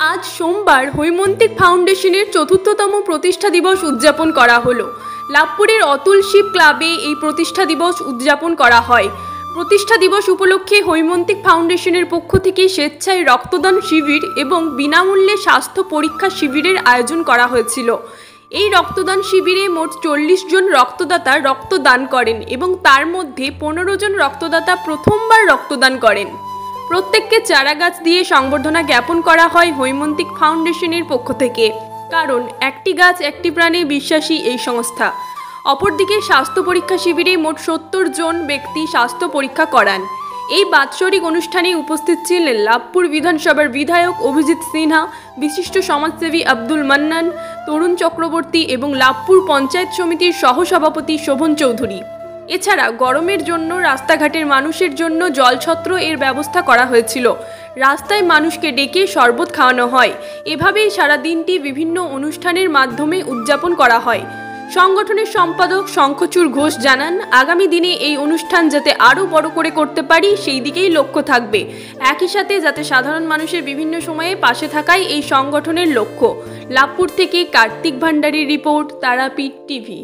आज सोमवार হৈমন্তিক ফাউন্ডেশনের চতুর্থতম প্রতিষ্ঠা দিবস উদযাপন করা হলো। লাভপুরের অতুল শিব ক্লাবে এই প্রতিষ্ঠা দিবস উদযাপন করা হয়। প্রতিষ্ঠা দিবস উপলক্ষে হৈমন্তিক ফাউন্ডেশনের পক্ষ থেকে স্বেচ্ছায় রক্তদান শিবির এবং বিনামূল্যে স্বাস্থ্য পরীক্ষা শিবিরের আয়োজন করা হয়েছিল। এই রক্তদান শিবিরে মোট 40 জন রক্তদাতা রক্তদান করেন এবং তার মধ্যে 15 জন রক্তদাতা প্রথমবার রক্তদান করেন। প্রত্যেককে চারা গাছ দিয়ে সংবর্ধনা জ্ঞাপন করা হয় হৈমন্তিক ফাউন্ডেশনের পক্ষ থেকে, কারণ একটি গাছ একটি প্রাণে বিশ্বাসী এই সংস্থা। অপরদিকে স্বাস্থ্য পরীক্ষা শিবিরে মোট 70 জন ব্যক্তি স্বাস্থ্য পরীক্ষা করান। এই বাৎসরিক অনুষ্ঠানে উপস্থিত ছিলেন লাভপুর বিধানসভার বিধায়ক অভিজিৎ সিনহা, বিশিষ্ট সমাজসেবী আব্দুল মান্নান, তরুণ চক্রবর্তী এবং লাভপুর পঞ্চায়েত সমিতির সহসভাপতি শোভন চৌধুরী। এছাড়া গরমের জন্য রাস্তাঘাটের মানুষের জন্য জলছত্র এর ব্যবস্থা করা হয়েছিল। রাস্তায় মানুষকে ডেকে শরবত খাওয়ানো হয়। এভাবেই সারা দিনটি বিভিন্ন অনুষ্ঠানের মাধ্যমে উদযাপন করা হয়। সংগঠনের সম্পাদক শঙ্খচূড় ঘোষ জানান, আগামী দিনে এই অনুষ্ঠান যাতে আরও বড় করে করতে পারি সেই দিকেই লক্ষ্য থাকবে। একই সাথে যাতে সাধারণ মানুষের বিভিন্ন সময়ে পাশে থাকাই এই সংগঠনের লক্ষ্য। লাভপুর থেকে কার্তিক ভান্ডারীর রিপোর্ট, তারাপীঠ টিভি।